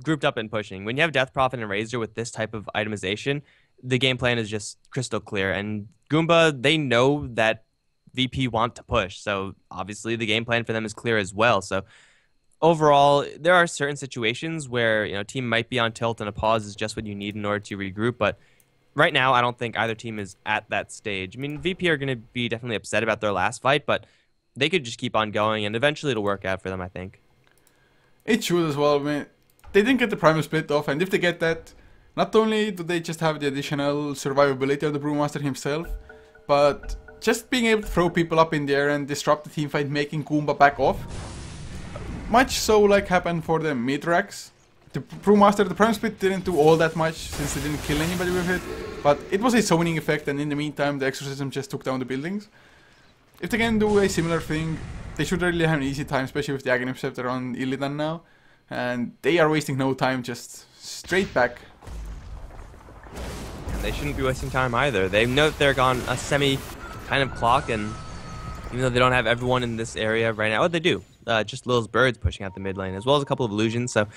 grouped up and pushing. When you have Death Prophet and Razor with this type of itemization, the game plan is just crystal clear. And Goomba, they know that VP want to push. So obviously the game plan for them is clear as well. So overall, there are certain situations where, you know, team might be on tilt and a pause is just what you need in order to regroup. But right now, I don't think either team is at that stage. I mean, VP are going to be definitely upset about their last fight, but they could just keep on going, and eventually it'll work out for them, I think. It should as well. I mean, they didn't get the Primal Split off, and if they get that, not only do they just have the additional survivability of the Brewmaster himself, but just being able to throw people up in the air and disrupt the teamfight, making Goomba back off. Much so like happened for the mid-racks. The Brewmaster, the Primal Split didn't do all that much since they didn't kill anybody with it, but it was a zoning effect, and in the meantime the Exorcism just took down the buildings. If they can do a similar thing, they should really have an easy time, especially with the Aghanim Scepter on Illidan now. And they are wasting no time, just straight back. And they shouldn't be wasting time either. They know that they're on a semi kind of clock, and even though they don't have everyone in this area right now, oh, they do. Just Lil's Birds pushing out the mid lane, as well as a couple of illusions. So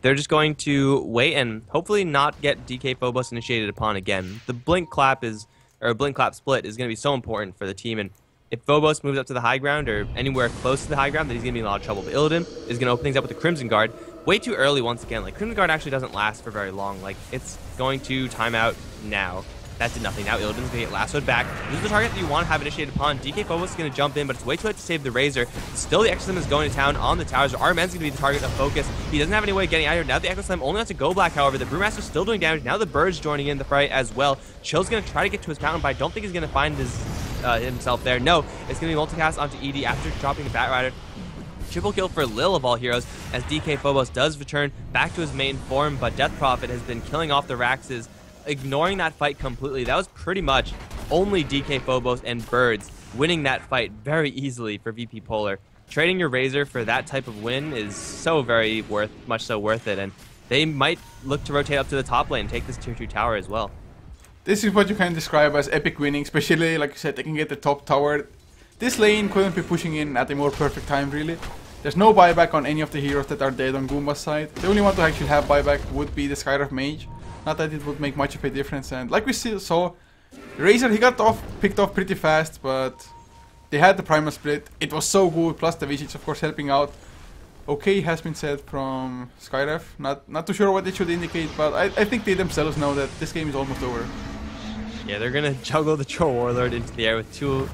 they're just going to wait and hopefully not get DK Phobos initiated upon again. The blink clap split is going to be so important for the team, and if Phobos moves up to the high ground or anywhere close to the high ground, then he's going to be in a lot of trouble. But Illidan is going to open things up with the Crimson Guard way too early once again. Like, Crimson Guard actually doesn't last for very long. Like, it's going to time out now. That did nothing. Now Illidan's going to get lassoed back. This is the target that you want to have initiated upon. DK Phobos is going to jump in, but it's way too late to save the Razor. Still, the Echo Slam is going to town on the towers. Arman's going to be the target of focus. He doesn't have any way of getting out of here. Now the Echo Slam only has to go black, however. The Brewmaster's still doing damage. Now the Bird's joining in the fray as well. Chill's going to try to get to his fountain, but I don't think he's going to find himself there. No, it's going to be multicast onto ED after dropping the Batrider. Triple kill for Lil of all heroes, as DK Phobos does return back to his main form, but Death Prophet has been killing off the Raxes, ignoring that fight completely. That was pretty much only DK Phobos and Birds winning that fight very easily for VP.Polar. Trading your Razor for that type of win is so much so worth it, and they might look to rotate up to the top lane and take this tier 2 tower as well. This is what you can describe as epic winning, especially, like you said, they can get the top tower. This lane couldn't be pushing in at a more perfect time, really. There's no buyback on any of the heroes that are dead on Goomba's side. The only one to actually have buyback would be the Skyraf Mage. Not that it would make much of a difference, and like we saw, Razor, he got picked off pretty fast, but they had the primal split. It was so good, plus the Visage, of course, helping out. Okay has been said from Skyraf. Not too sure what it should indicate, but I think they themselves know that this game is almost over. Yeah, they're gonna juggle the Troll Warlord into the air with two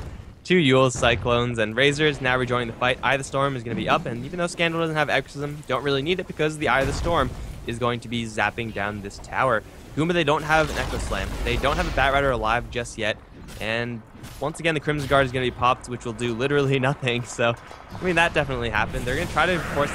Yule's Cyclones, and Razor is now rejoining the fight. Eye of the Storm is going to be up, and even though Scandal doesn't have Exorcism, don't really need it because the Eye of the Storm is going to be zapping down this tower. Goomba, they don't have an Echo Slam. They don't have a Batrider alive just yet, and once again, the Crimson Guard is going to be popped, which will do literally nothing. So, I mean, that definitely happened. They're going to try to force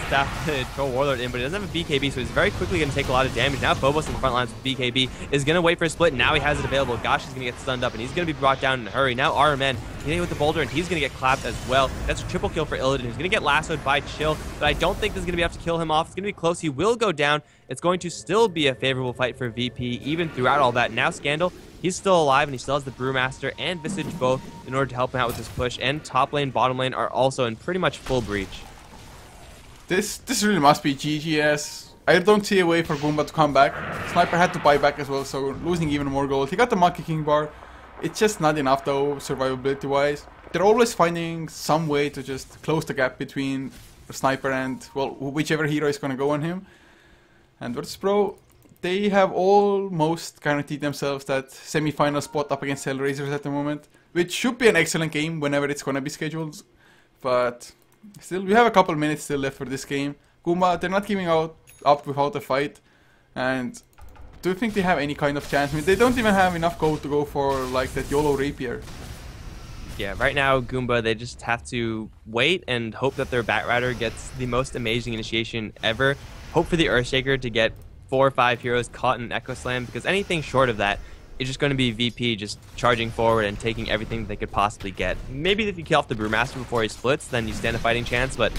the Troll Warlord in, but he doesn't have a BKB, so he's very quickly going to take a lot of damage. Now Phobos in the front lines with BKB is going to wait for a split. Now he has it available. Gosh is going to get stunned up, and he's going to be brought down in a hurry. Now RMN hitting with the boulder, and he's going to get clapped as well. That's a triple kill for Illidan, who's going to get lassoed by Chill, but I don't think this is going to be enough to kill him off. It's going to be close. He will go down. It's going to still be a favorable fight for VP, even throughout all that. Now Scandal, he's still alive, and he still has the Brewmaster and Visage both in order to help him out with this push, and top lane, bottom lane are also in pretty much full breach. This really must be GGS. I don't see a way for Goomba to come back. Sniper had to buy back as well, so losing even more gold. He got the Monkey King bar. It's just not enough though, survivability wise. They're always finding some way to just close the gap between Sniper and, well, whichever hero is gonna go on him. And Virtus.pro, they have almost guaranteed themselves that semi-final spot up against Hellraisers at the moment, which should be an excellent game whenever it's gonna be scheduled. But still, we have a couple minutes still left for this game. Goomba, they're not giving up without a fight, and do you think they have any kind of chance? I mean, they don't even have enough gold to go for like that YOLO Rapier. Yeah, right now Goomba, they just have to wait and hope that their Batrider gets the most amazing initiation ever. Hope for the Earthshaker to get 4 or 5 heroes caught in an Echo Slam, because anything short of that is just going to be VP just charging forward and taking everything that they could possibly get. Maybe if you kill off the Brewmaster before he splits, then you stand a fighting chance, but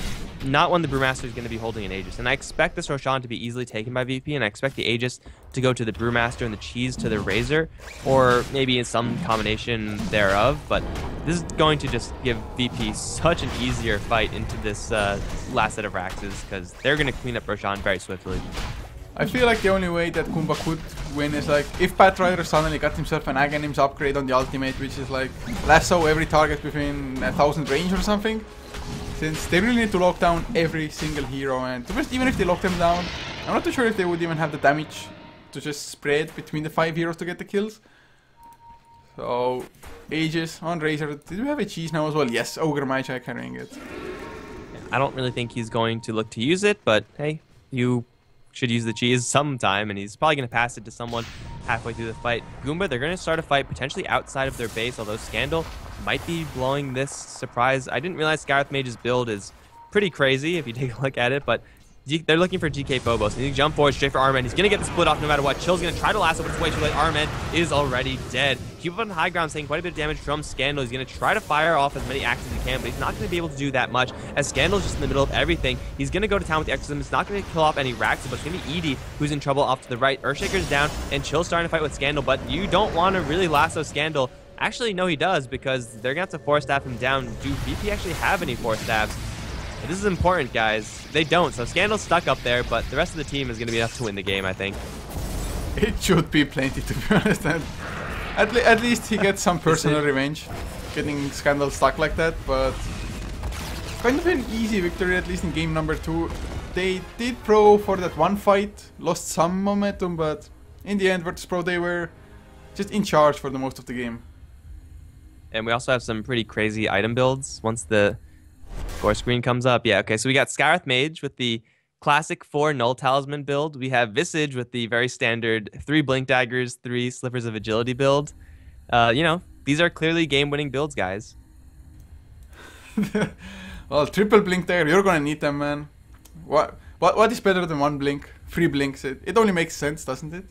not when the Brewmaster is going to be holding an Aegis. And I expect this Roshan to be easily taken by VP, and I expect the Aegis to go to the Brewmaster and the Cheese to the Razor, or maybe in some combination thereof, but this is going to just give VP such an easier fight into this last set of Raxes, because they're going to clean up Roshan very swiftly. I feel like the only way that Goomba could win is like if Batrider suddenly got himself an Aghanims upgrade on the ultimate, which is like lasso every target within 1000 range or something. Since they really need to lock down every single hero, and to be honest, even if they lock them down, I'm not too sure if they would even have the damage to just spread between the 5 heroes to get the kills. So, Aegis on Razor. Did we have a cheese now as well? Yes, Ogre Magi carrying it. I don't really think he's going to look to use it, but hey, you should use the cheese sometime, and he's probably going to pass it to someone halfway through the fight. Goomba, they're going to start a fight potentially outside of their base, although Scandal might be blowing this surprise. I didn't realize Skywrath Mage's build is pretty crazy if you take a look at it, but they're looking for DK Phobos. And he jump forward straight for Armen. He's going to get the split off no matter what. Chill's going to try to last it, but it's way too late. Armen is already dead. Keep up on the high ground, taking quite a bit of damage from Scandal. He's going to try to fire off as many axes as he can, but he's not going to be able to do that much, as Scandal's just in the middle of everything. He's going to go to town with the Exorcism. It's not going to kill off any Rax, but it's going to be Edie who's in trouble off to the right. Earthshaker's down, and Chill's starting to fight with Scandal, but you don't want to really lasso Scandal. Actually, no, he does, because they're going to have to force staff him down. Do VP actually have any force staffs? This is important, guys. They don't, so Scandal's stuck up there, but the rest of the team is going to be enough to win the game, I think. It should be plenty, to be honest. And at least he gets some personal revenge, getting Scandal stuck like that, but kind of an easy victory, at least in game number 2. They did Pro for that one fight, lost some momentum, but in the end, Virtus Pro, they were just in charge for the most of the game. And we also have some pretty crazy item builds once the score screen comes up. Yeah, okay, so we got Scarith Mage with the classic 4 Null Talisman build. We have Visage with the very standard 3 Blink Daggers, 3 Slippers of Agility build. You know, these are clearly game-winning builds, guys. Well, triple Blink Dagger, you're gonna need them, man. What is better than 1 blink? 3 blinks, it only makes sense, doesn't it?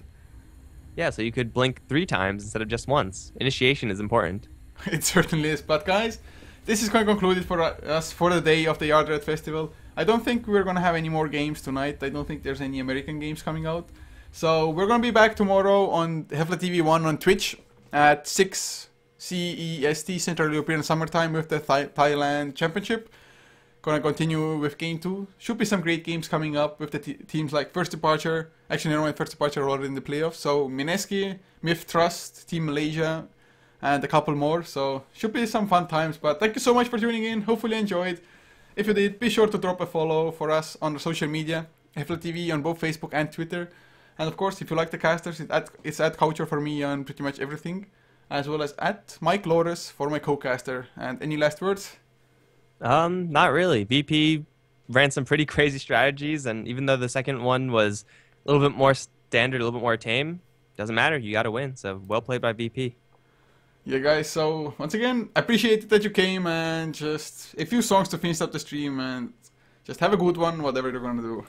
Yeah, so you could blink 3 times instead of just once. Initiation is important. It certainly is, but guys, this is going to conclude it for us for the day of the Yard Red Festival. I don't think we're going to have any more games tonight. I don't think there's any American games coming out. So we're going to be back tomorrow on HeflaTV 1 on Twitch at 6 CEST, Central European Summertime, with the Thailand Championship. Gonna continue with game 2. Should be some great games coming up with the teams like First Departure. Actually, never mind, First Departure are already in the playoffs. So Mineski, Myth Trust, Team Malaysia, and a couple more. So should be some fun times. But thank you so much for tuning in. Hopefully you enjoyed. If you did, be sure to drop a follow for us on social media. HeflaTV on both Facebook and Twitter. And of course, if you like the casters, it's at Coucher for me on pretty much everything. As well as at Mike Loris for my co-caster. And any last words? Not really. VP ran some pretty crazy strategies, and even though the second one was a little bit more standard, a little bit more tame, doesn't matter. You got to win. So well played by VP. Yeah, guys. So once again, I appreciate that you came, and just a few songs to finish up the stream, and just have a good one, whatever you're gonna do.